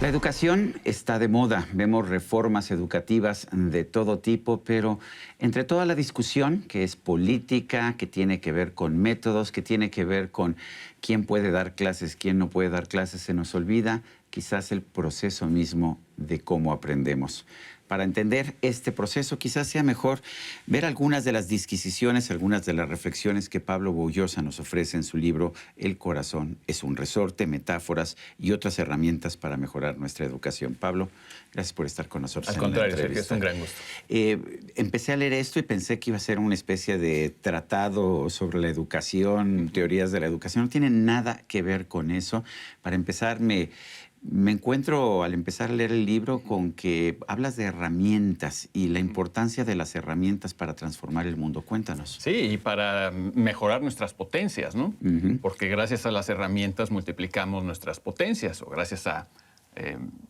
La educación está de moda, vemos reformas educativas de todo tipo, pero entre toda la discusión que es política, que tiene que ver con métodos, que tiene que ver con quién puede dar clases, quién no puede dar clases, se nos olvida quizás el proceso mismo de cómo aprendemos. Para entender este proceso, quizás sea mejor ver algunas de las disquisiciones, algunas de las reflexiones que Pablo Boullosa nos ofrece en su libro El corazón es un resorte, metáforas y otras herramientas para mejorar nuestra educación. Pablo, gracias por estar con nosotros. Al contrario, Sergio, es un gran gusto. Empecé a leer esto y pensé que iba a ser una especie de tratado sobre la educación, teorías de la educación. No tiene nada que ver con eso. Para empezar, me encuentro al empezar a leer el libro con que hablas de herramientas y la importancia de las herramientas para transformar el mundo. Cuéntanos. Sí, y para mejorar nuestras potencias, ¿no? Porque gracias a las herramientas multiplicamos nuestras potencias, o gracias a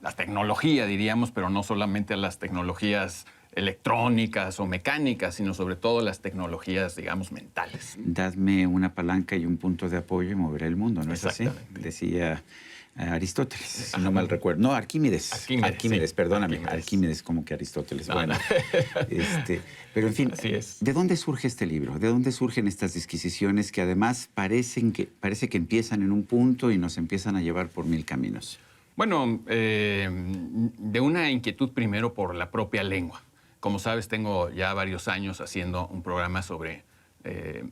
la tecnología, diríamos, pero no solamente a las tecnologías electrónicas o mecánicas, sino sobre todo las tecnologías, digamos, mentales. Dadme una palanca y un punto de apoyo y moveré el mundo, ¿no es así? Decía Aristóteles, si no mal recuerdo. No, Arquímedes, sí. Perdóname. Arquímedes, como que Aristóteles. No, bueno, no. Pero en fin, ¿de dónde surge este libro? ¿De dónde surgen estas disquisiciones que además parece que empiezan en un punto y nos empiezan a llevar por mil caminos? Bueno, de una inquietud primero por la propia lengua. Como sabes, tengo ya varios años haciendo un programa sobre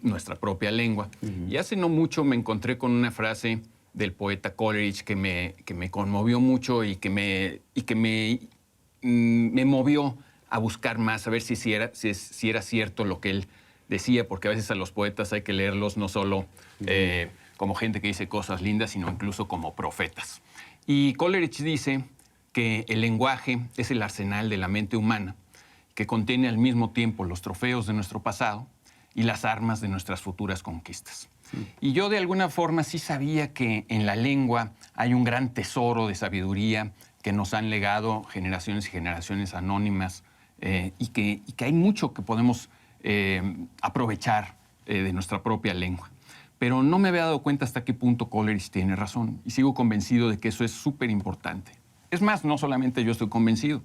nuestra propia lengua. Y hace no mucho me encontré con una frase del poeta Coleridge que me conmovió mucho y que me movió a buscar más, a ver si era cierto lo que él decía, porque a veces a los poetas hay que leerlos no solo como gente que dice cosas lindas, sino incluso como profetas. Y Coleridge dice que el lenguaje es el arsenal de la mente humana, que contiene al mismo tiempo los trofeos de nuestro pasado y las armas de nuestras futuras conquistas. Y yo de alguna forma sí sabía que en la lengua hay un gran tesoro de sabiduría que nos han legado generaciones y generaciones anónimas y que hay mucho que podemos aprovechar de nuestra propia lengua. Pero no me había dado cuenta hasta qué punto Coleridge tiene razón y sigo convencido de que eso es súper importante. Es más, no solamente yo estoy convencido.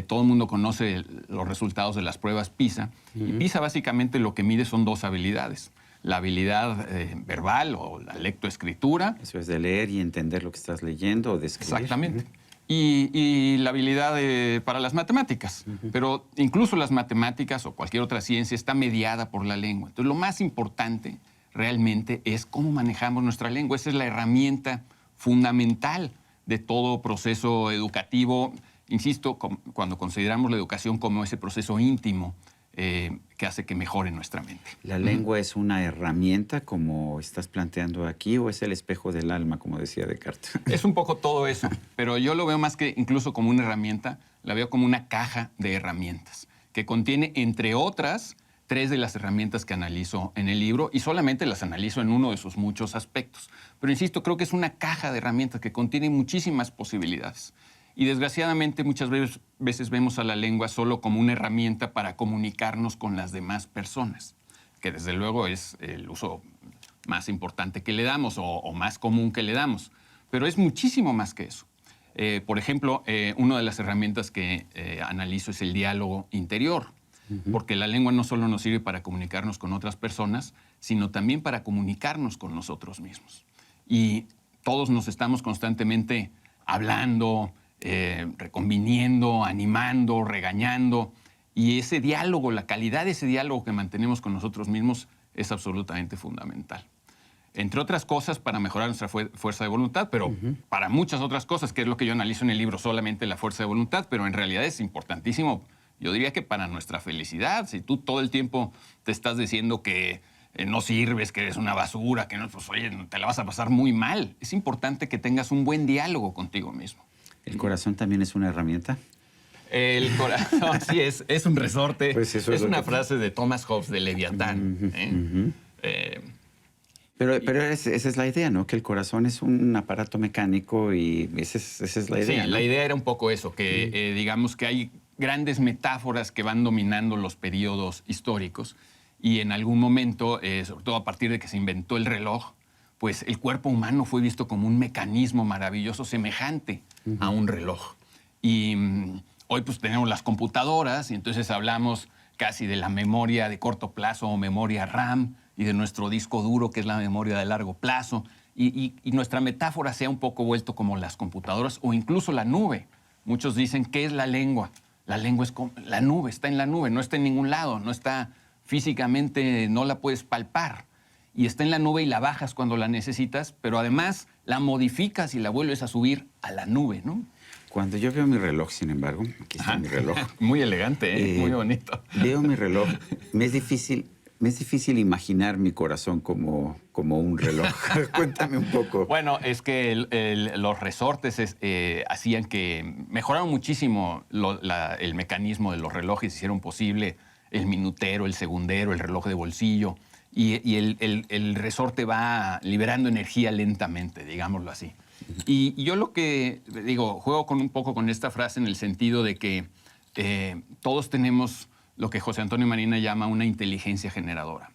Todo el mundo conoce los resultados de las pruebas PISA. Y PISA básicamente lo que mide son dos habilidades. La habilidad verbal o la lectoescritura. Eso es de leer y entender lo que estás leyendo o de escribir. Exactamente. Y la habilidad para las matemáticas. Pero incluso las matemáticas o cualquier otra ciencia está mediada por la lengua. Entonces, lo más importante realmente es cómo manejamos nuestra lengua. Esa es la herramienta fundamental de todo proceso educativo. Insisto, cuando consideramos la educación como ese proceso íntimo que hace que mejore nuestra mente. ¿La lengua es una herramienta, como estás planteando aquí, o es el espejo del alma, como decía Descartes? Es un poco todo eso, pero yo lo veo más que incluso como una herramienta, la veo como una caja de herramientas, que contiene, entre otras, 3 de las herramientas que analizo en el libro, y solamente las analizo en uno de sus muchos aspectos. Pero insisto, creo que es una caja de herramientas que contiene muchísimas posibilidades. Y desgraciadamente muchas veces vemos a la lengua solo como una herramienta para comunicarnos con las demás personas, que desde luego es el uso más importante que le damos o más común que le damos. Pero es muchísimo más que eso. Por ejemplo, una de las herramientas que analizo es el diálogo interior, porque la lengua no solo nos sirve para comunicarnos con otras personas, sino también para comunicarnos con nosotros mismos. Y todos nos estamos constantemente hablando, reconviniendo, animando, regañando. Y ese diálogo, la calidad de ese diálogo que mantenemos con nosotros mismos es absolutamente fundamental. Entre otras cosas, para mejorar nuestra fuerza de voluntad, pero para muchas otras cosas, que es lo que yo analizo en el libro, solamente la fuerza de voluntad, pero en realidad es importantísimo. Yo diría que para nuestra felicidad, si tú todo el tiempo te estás diciendo que no sirves, que eres una basura, que no, pues oye, te la vas a pasar muy mal. Es importante que tengas un buen diálogo contigo mismo. ¿El corazón también es una herramienta? El corazón, sí, es un resorte. Pues es una frase de Thomas Hobbes de Leviatán. Pero esa es la idea, ¿no? Que el corazón es un aparato mecánico y esa es la idea. Sí, ¿no? La idea era un poco eso, que digamos que hay grandes metáforas que van dominando los periodos históricos y en algún momento, sobre todo a partir de que se inventó el reloj, pues el cuerpo humano fue visto como un mecanismo maravilloso semejante a un reloj. Y hoy pues tenemos las computadoras y entonces hablamos casi de la memoria de corto plazo o memoria RAM y de nuestro disco duro, que es la memoria de largo plazo. Y nuestra metáfora se ha un poco vuelto como las computadoras o incluso la nube. Muchos dicen, ¿qué es la lengua? La lengua es como la nube, está en la nube, no está en ningún lado, no está físicamente, no la puedes palpar. Y está en la nube y la bajas cuando la necesitas, pero además la modificas y la vuelves a subir a la nube, ¿no? Cuando yo veo mi reloj, sin embargo, aquí está mi reloj. Muy elegante, muy bonito. Veo mi reloj, me es difícil imaginar mi corazón como un reloj. Cuéntame un poco. Bueno, es que los resortes hacían que mejoraron muchísimo el mecanismo de los relojes, hicieron posible el minutero, el segundero, el reloj de bolsillo, y el resorte va liberando energía lentamente, digámoslo así. Y yo lo que digo, juego un poco con esta frase en el sentido de que todos tenemos lo que José Antonio Marina llama una inteligencia generadora,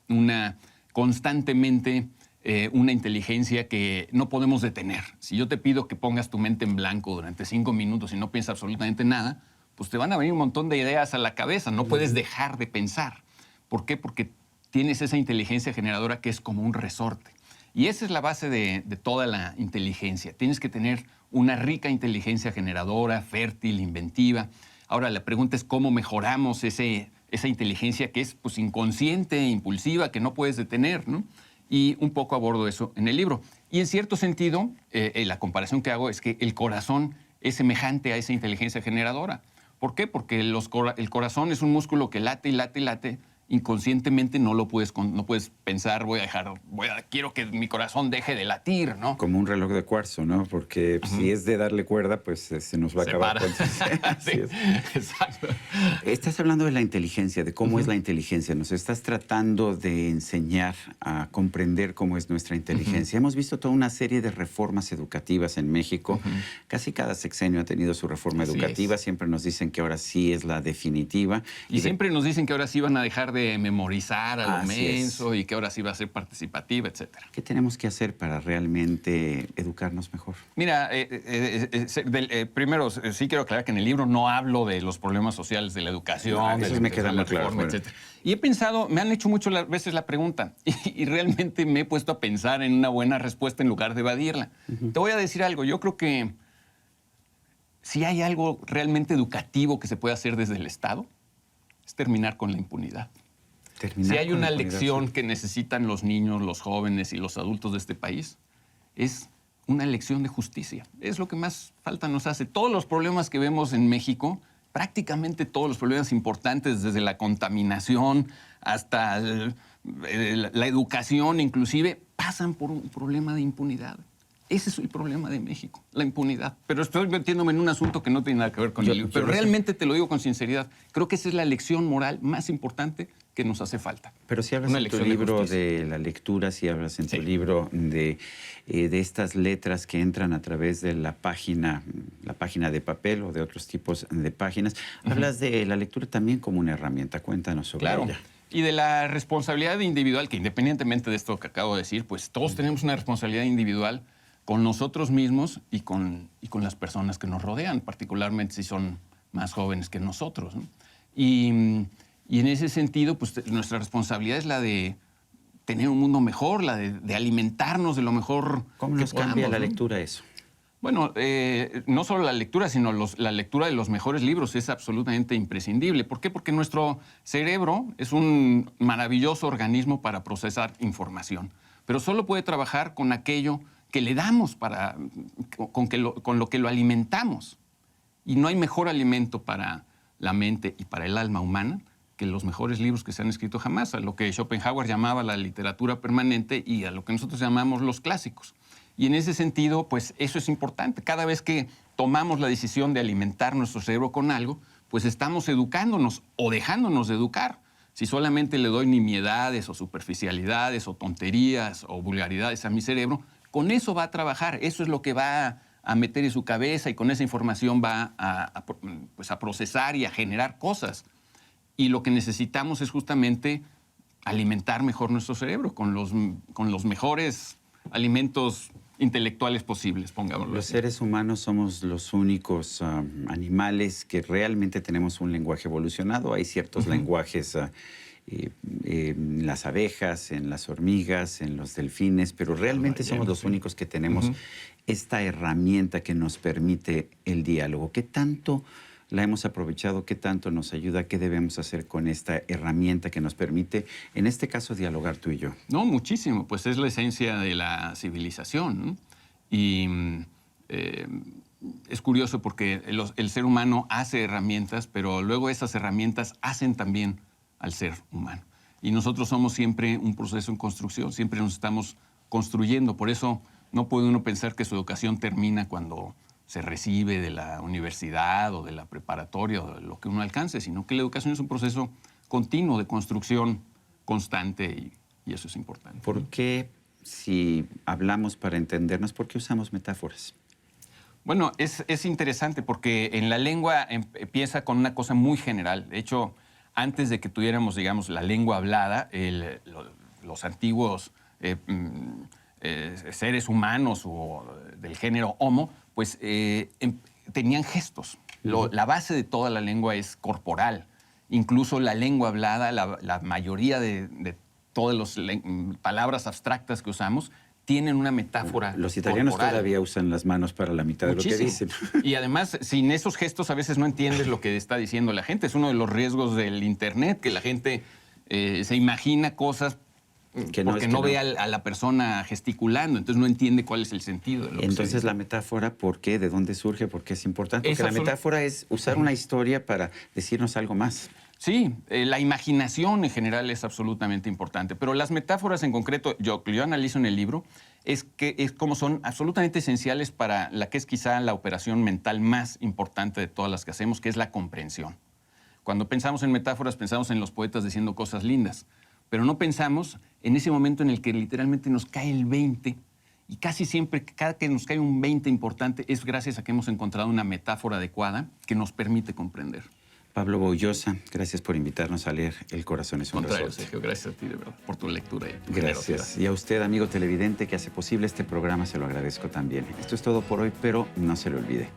constantemente una inteligencia que no podemos detener. Si yo te pido que pongas tu mente en blanco durante 5 minutos y no piensas absolutamente nada, pues te van a venir un montón de ideas a la cabeza, no puedes dejar de pensar. ¿Por qué? Porque tienes esa inteligencia generadora que es como un resorte. Y esa es la base de toda la inteligencia. Tienes que tener una rica inteligencia generadora, fértil, inventiva. Ahora, la pregunta es cómo mejoramos esa inteligencia que es pues, inconsciente, impulsiva, que no puedes detener, ¿no? Y un poco abordo eso en el libro. Y en cierto sentido, la comparación que hago es que el corazón es semejante a esa inteligencia generadora. ¿Por qué? Porque el corazón es un músculo que late y late y late. Inconscientemente no puedes pensar, quiero que mi corazón deje de latir, ¿no? Como un reloj de cuarzo, ¿no? Porque si es de darle cuerda, pues se nos va a acabar. Sí, exacto. Estás hablando de la inteligencia, de cómo es la inteligencia. Nos estás tratando de enseñar a comprender cómo es nuestra inteligencia. Hemos visto toda una serie de reformas educativas en México. Casi cada sexenio ha tenido su reforma educativa. Siempre nos dicen que ahora sí es la definitiva. Y siempre nos dicen que ahora sí van a dejar de memorizar a lo menso y que ahora sí va a ser participativa, etcétera. ¿Qué tenemos que hacer para realmente educarnos mejor? Mira, primero sí quiero aclarar que en el libro no hablo de los problemas sociales de la educación, eso me queda muy claro, etcétera. Y he pensado, me han hecho muchas veces la pregunta y realmente me he puesto a pensar en una buena respuesta en lugar de evadirla. Te voy a decir algo, yo creo que si hay algo realmente educativo que se puede hacer desde el Estado, es terminar con la impunidad. Si hay una lección que necesitan los niños, los jóvenes y los adultos de este país, es una lección de justicia. Es lo que más falta nos hace. Todos los problemas que vemos en México, prácticamente todos los problemas importantes, desde la contaminación hasta la educación inclusive, pasan por un problema de impunidad. Ese es el problema de México, la impunidad. Pero estoy metiéndome en un asunto que no tiene nada que ver con el libro. Pero realmente te lo digo con sinceridad. Creo que esa es la lección moral más importante que nos hace falta. Pero si hablas en tu libro de la lectura, si hablas en tu libro de estas letras que entran a través de la página de papel o de otros tipos de páginas, hablas de la lectura también como una herramienta. Cuéntanos sobre ella. Y de la responsabilidad individual, que independientemente de esto que acabo de decir, pues todos tenemos una responsabilidad individual con nosotros mismos y con las personas que nos rodean, particularmente si son más jóvenes que nosotros, ¿no? Y en ese sentido, pues nuestra responsabilidad es la de tener un mundo mejor, la de alimentarnos de lo mejor. ¿Cómo nos cambia la lectura eso? Bueno, no solo la lectura, sino la lectura de los mejores libros es absolutamente imprescindible. ¿Por qué? Porque nuestro cerebro es un maravilloso organismo para procesar información, pero solo puede trabajar con aquello que le damos, con lo que lo alimentamos. Y no hay mejor alimento para la mente y para el alma humana que los mejores libros que se han escrito jamás, a lo que Schopenhauer llamaba la literatura permanente y a lo que nosotros llamamos los clásicos. Y en ese sentido, pues eso es importante. Cada vez que tomamos la decisión de alimentar nuestro cerebro con algo, pues estamos educándonos o dejándonos de educar. Si solamente le doy nimiedades o superficialidades o tonterías o vulgaridades a mi cerebro, con eso va a trabajar, eso es lo que va a meter en su cabeza y con esa información va a procesar y a generar cosas. Y lo que necesitamos es justamente alimentar mejor nuestro cerebro con los mejores alimentos intelectuales posibles, pongámoslo Los así. seres humanos somos los únicos animales que realmente tenemos un lenguaje evolucionado. Hay ciertos lenguajes en las abejas, en las hormigas, en los delfines, pero realmente somos los únicos que tenemos esta herramienta que nos permite el diálogo. ¿Qué tanto la hemos aprovechado? ¿Qué tanto nos ayuda? ¿Qué debemos hacer con esta herramienta que nos permite, en este caso, dialogar tú y yo? No, muchísimo, pues es la esencia de la civilización, ¿no? Y es curioso porque el ser humano hace herramientas, pero luego esas herramientas hacen también al ser humano. Y nosotros somos siempre un proceso en construcción, siempre nos estamos construyendo. Por eso no puede uno pensar que su educación termina cuando se recibe de la universidad o de la preparatoria o de lo que uno alcance, sino que la educación es un proceso continuo de construcción constante y eso es importante. ¿Por qué, si hablamos para entendernos, por qué usamos metáforas? Bueno, es interesante porque en la lengua empieza con una cosa muy general. De hecho, antes de que tuviéramos, digamos, la lengua hablada, los antiguos seres humanos o del género Homo, pues tenían gestos. La base de toda la lengua es corporal. Incluso la lengua hablada, la mayoría de todas las palabras abstractas que usamos tienen una metáfora. Los italianos corporal. todavía usan las manos para la mitad Muchísimo. de lo que dicen. Y además, sin esos gestos a veces no entiendes lo que está diciendo la gente. Es uno de los riesgos del Internet, que la gente se imagina cosas porque no ve a la persona gesticulando, entonces no entiende cuál es el sentido de lo que Entonces la metáfora, ¿por qué? ¿De dónde surge? ¿Por qué es importante? Porque la metáfora es usar una historia para decirnos algo más. Sí, la imaginación en general es absolutamente importante, pero las metáforas en concreto, yo analizo en el libro, es como son absolutamente esenciales para la que es quizá la operación mental más importante de todas las que hacemos, que es la comprensión. Cuando pensamos en metáforas, pensamos en los poetas diciendo cosas lindas, pero no pensamos en ese momento en el que literalmente nos cae el 20, y casi siempre, cada que nos cae un 20 importante, es gracias a que hemos encontrado una metáfora adecuada que nos permite comprender. Pablo Boullosa, gracias por invitarnos a leer El corazón es un resorte. Sergio, gracias a ti de verdad por tu lectura y tu Gracias. generosidad. Y a usted, amigo televidente, que hace posible este programa, se lo agradezco también. Esto es todo por hoy, pero no se lo olvide.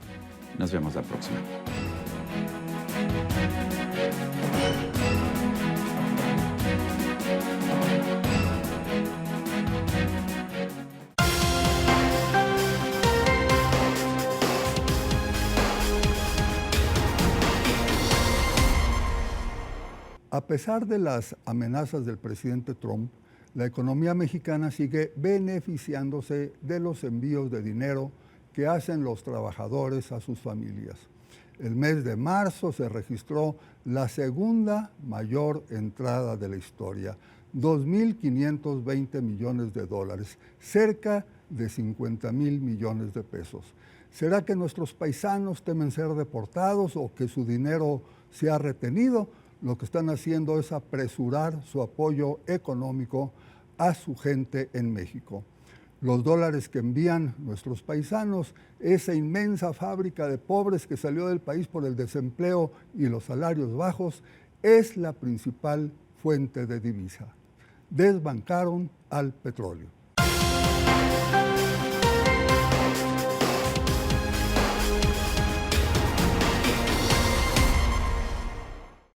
Nos vemos la próxima. A pesar de las amenazas del presidente Trump, la economía mexicana sigue beneficiándose de los envíos de dinero que hacen los trabajadores a sus familias. El mes de marzo se registró la segunda mayor entrada de la historia, 2.520 millones de dólares, cerca de 50,000 millones de pesos. ¿Será que nuestros paisanos temen ser deportados o que su dinero sea retenido? Lo que están haciendo es apresurar su apoyo económico a su gente en México. Los dólares que envían nuestros paisanos, esa inmensa fábrica de pobres que salió del país por el desempleo y los salarios bajos, es la principal fuente de divisa. Desbancaron al petróleo.